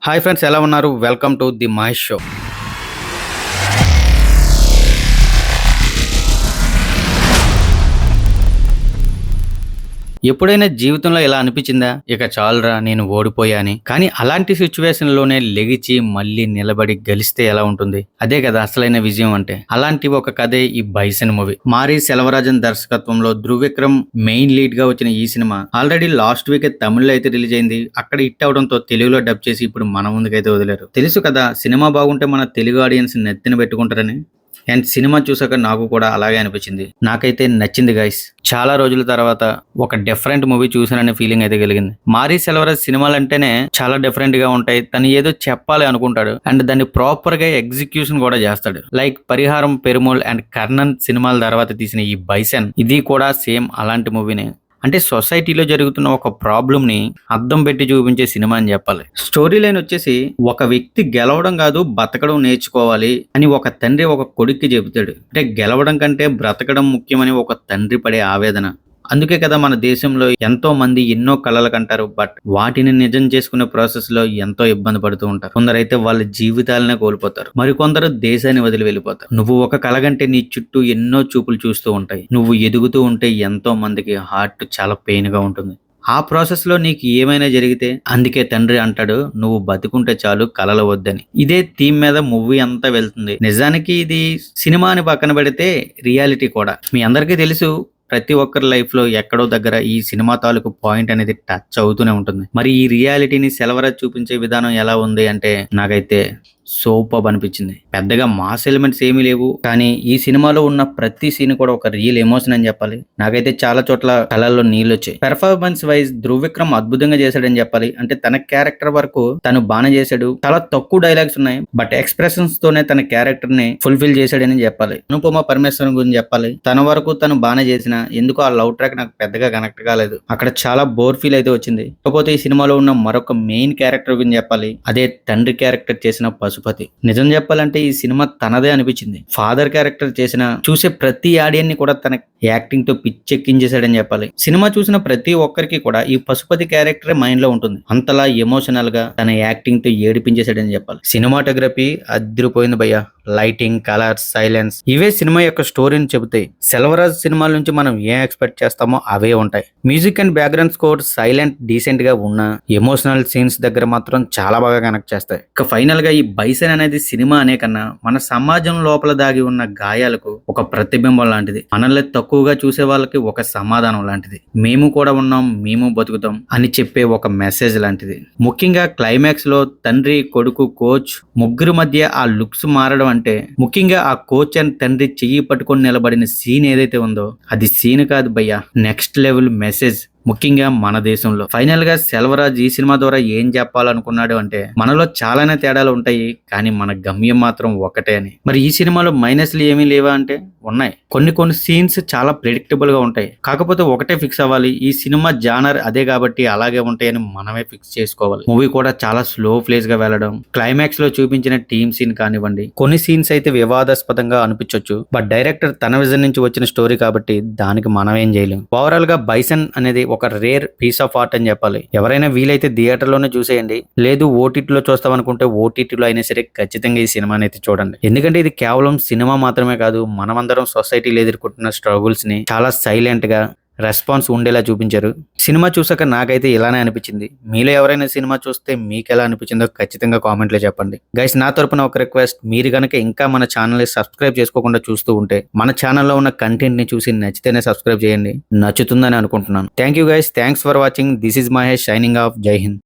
Hi friends, ఎలా ఉన్నారు? Welcome to the Mahesh show. ఎప్పుడైనా జీవితంలో ఇలా అనిపించిందా? ఇక చాలురా నేను ఓడిపోయా అని. కానీ అలాంటి సిచ్యువేషన్ లోనే లెగిచి మళ్ళీ నిలబడి గెలిస్తే ఎలా ఉంటుంది? అదే కదా అసలైన విజయం అంటే. అలాంటి ఒక కథే ఈ బైసన్ మూవీ. మారి సెల్వరాజన్ దర్శకత్వంలో ధృవ్ మెయిన్ లీడ్ గా వచ్చిన ఈ సినిమా ఆల్రెడీ లాస్ట్ వీక్ తమిళ్లో అయితే రిలీజ్ అయింది. అక్కడ హిట్ అవడంతో తెలుగులో డబ్ చేసి ఇప్పుడు మన ముందుకైతే వదిలేరు. తెలుసు కదా, సినిమా బాగుంటే మన తెలుగు ఆడియన్స్ నెత్తిన పెట్టుకుంటారని. అండ్ సినిమా చూసాక నాకు కూడా అలాగే అనిపించింది. నాకైతే నచ్చింది గైస్. చాలా రోజుల తర్వాత ఒక డిఫరెంట్ మూవీ చూసాననే ఫీలింగ్ అయితే కలిగింది. మారీ సెల్వరాజ్ సినిమాలు అంటేనే చాలా డిఫరెంట్ గా ఉంటాయి. తను ఏదో చెప్పాలి అనుకుంటాడు అండ్ దాన్ని ప్రాపర్ గా ఎగ్జిక్యూషన్ కూడా చేస్తాడు. లైక్ పరిహారం, పెరుమూల్ అండ్ కర్ణన్ సినిమాల తర్వాత తీసిన ఈ బైసన్, ఇది కూడా సేమ్ అలాంటి మూవీనే. అంటే సొసైటీలో జరుగుతున్న ఒక ప్రాబ్లమ్ ని అద్దం పెట్టి చూపించే సినిమా అని చెప్పాలి. స్టోరీ లైన్ వచ్చేసి, ఒక వ్యక్తి గెలవడం కాదు బతకడం నేర్చుకోవాలి అని ఒక తండ్రి ఒక కొడుక్కి చెబుతాడు. అంటే గెలవడం కంటే బ్రతకడం ముఖ్యమని ఒక తండ్రి పడే ఆవేదన. అందుకే కదా మన దేశంలో ఎంతో మంది ఎన్నో కళలు కంటారు, బట్ వాటిని నిజం చేసుకునే ప్రాసెస్ లో ఎంతో ఇబ్బంది పడుతూ ఉంటారు. కొందరైతే వాళ్ళ జీవితాలనే కోల్పోతారు, మరికొందరు దేశాన్ని వదిలి వెళ్ళిపోతారు. నువ్వు ఒక కళగంటే నీ చుట్టూ ఎన్నో చూపులు చూస్తూ ఉంటాయి. నువ్వు ఎదుగుతూ ఉంటే ఎంతో మందికి హార్ట్ చాలా పెయిన్ గా ఉంటుంది. ఆ ప్రాసెస్ లో నీకు ఏమైనా జరిగితే అందుకే తండ్రి అంటాడు, నువ్వు బతుకుంటే చాలు, కలలు వద్దని. ఇదే థీమ్ మీద మూవీ అంతా వెళ్తుంది. నిజానికి ఇది సినిమాని పక్కన పెడితే రియాలిటీ కూడా. మీ అందరికీ తెలుసు, ప్రతి ఒక్కరి లైఫ్ లో ఎక్కడో దగ్గర ఈ సినిమా తాలూకు పాయింట్ అనేది టచ్ అవుతూనే ఉంటుంది. మరి ఈ రియాలిటీని సెల్వరాజ్ చూపించే విధానం ఎలా ఉంది అంటే నాకైతే సూపర్ అనిపించింది. పెద్దగా మాస్ ఎలిమెంట్స్ ఏమీ లేవు, కానీ ఈ సినిమాలో ఉన్న ప్రతి సీన్ కూడా ఒక రియల్ ఎమోషన్ అని చెప్పాలి. నాకైతే చాలా చోట్ల కళల్లో నీళ్ళు వచ్చాయి. పెర్ఫార్మెన్స్ వైజ్ ధృవ్ అద్భుతంగా చేశాడని చెప్పాలి. అంటే తన క్యారెక్టర్ వరకు తను బాగా చేశాడు. చాలా తక్కువ డైలాగ్స్ ఉన్నాయి, బట్ ఎక్స్ప్రెషన్స్ తోనే తన క్యారెక్టర్ ని ఫుల్ఫిల్ చేశాడని చెప్పాలి. అనుపమ పరమేశ్వరన్ గురించి చెప్పాలి. తన వరకు తను బాగా చేసిన, ఎందుకో ఆ లవ్ ట్రాక్ నాకు పెద్దగా కనెక్ట్ కాలేదు. అక్కడ చాలా బోర్ ఫీల్ అయితే వచ్చింది. కాకపోతే ఈ సినిమాలో ఉన్న మరొక మెయిన్ క్యారెక్టర్ గురించి చెప్పాలి. అదే తండ్రి క్యారెక్టర్ చేసిన పశుపతి. నిజం చెప్పాలంటే ఈ సినిమా తనదే అనిపించింది. ఫాదర్ క్యారెక్టర్ చేసిన చూసే ప్రతి ఆడియన్ ని కూడా తన యాక్టింగ్ తో పిచ్చెక్కించేశాడని చెప్పాలి. సినిమా చూసిన ప్రతి ఒక్కరికి కూడా ఈ పశుపతి క్యారెక్టరే మైండ్ లో ఉంటుంది. అంతలా ఎమోషనల్ గా తన యాక్టింగ్ తో ఏడిపించేశాడని చెప్పాలి. సినిమాటోగ్రఫీ అదిరిపోయింది భయ్యా. లైటింగ్, కలర్స్, సైలెన్స్, ఇవే సినిమా యొక్క స్టోరీని చెబుతాయి. సెల్వరాజ్ సినిమాల నుంచి మనం ఏం ఎక్స్పెక్ట్ చేస్తామో అవే ఉంటాయి. Music and background score silent, decent గా ఉన్న ఎమోషనల్ సీన్స్ దగ్గర మాత్రం చాలా బాగా కనెక్ట్ చేస్తాయి. ఇక ఫైనల్ గా ఈ బైసన్ అనేది సినిమా అనే కన్నా మన సమాజం లోపల దాగి ఉన్న గాయాలకు ఒక ప్రతిబింబం లాంటిది. మనల్ని తక్కువగా చూసే వాళ్ళకి ఒక సమాధానం లాంటిది. మేము కూడా ఉన్నాం, మేము బతుకుతాం అని చెప్పే ఒక మెసేజ్ లాంటిది. ముఖ్యంగా క్లైమాక్స్ లో తండ్రి, కొడుకు, కోచ్ ముగ్గురు మధ్య ఆ లుక్స్ మారడం అంటే, ముఖ్యంగా ఆ కోచ్ అండ్ తండ్రి చెయ్యి పట్టుకొని నిలబడిన సీన్ ఏదైతే ఉందో అది సీన్ కాదు భయ్యా, నెక్స్ట్ లెవెల్ మెసేజ్. ముఖ్యంగా మన దేశంలో. ఫైనల్ గా సెల్వరాజ్ ఈ సినిమా ద్వారా ఏం చెప్పాలనుకున్నాడు అంటే, మనలో చాలానే తేడాలు ఉంటాయి కానీ మన గమ్యం మాత్రం ఒకటే అని. మరి ఈ సినిమాలో మైనస్లు ఏమీ లేవా అంటే ఉన్నాయి. కొన్ని సీన్స్ చాలా ప్రెడిక్టబుల్ గా ఉంటాయి. కాకపోతే ఒకటే ఫిక్స్ అవ్వాలి, ఈ సినిమా జానర్ అదే కాబట్టి అలాగే ఉంటాయని మనమే ఫిక్స్ చేసుకోవాలి. మూవీ కూడా చాలా స్లో ప్లేస్ గా వెళ్ళడం, క్లైమాక్స్ లో చూపించిన టీమ్ సీన్ కానివ్వండి, కొన్ని సీన్స్ అయితే వివాదాస్పదంగా అనిపించవచ్చు. బట్ డైరెక్టర్ తన విజన్ నుంచి వచ్చిన స్టోరీ కాబట్టి దానికి మనం ఏం చేయలేం. ఓవరాల్ గా బైసన్ అనేది ఒక రేర్ పీస్ ఆఫ్ ఆర్ట్ అని చెప్పాలి. ఎవరైనా వీలైతే థియేటర్ లోనే చూసేయండి, లేదు ఓటీటీలో చూస్తాం అనుకుంటే ఓటీటీలో అయినా సరే ఖచ్చితంగా ఈ సినిమాని అయితే చూడండి. ఎందుకంటే ఇది కేవలం సినిమా మాత్రమే కాదు, మనమందరం సొసైటీలో ఎదుర్కొంటున్న స్ట్రగుల్స్ ని చాలా సైలెంట్ గా రెస్పాన్స్ ఉండేలా చూపించారు. సినిమా చూసాక నాకైతే ఇలానే అనిపించింది. మీలో ఎవరైనా సినిమా చూస్తే మీకు ఎలా అనిపించిందో ఖచ్చితంగా కామెంట్లో చెప్పండి. గైస్, నా తరపున ఒక రిక్వెస్ట్, మీరు కనుక ఇంకా మన ఛానల్ ని సబ్స్క్రైబ్ చేసుకోకుండా చూస్తూ ఉంటే మన ఛానల్లో ఉన్న కంటెంట్ ని చూసి నచ్చితేనే సబ్స్క్రైబ్ చేయండి. నచ్చుతుందని అనుకుంటున్నాను. Thank you guys, thanks for watching. This is Mahesh signing off. జై హింద్.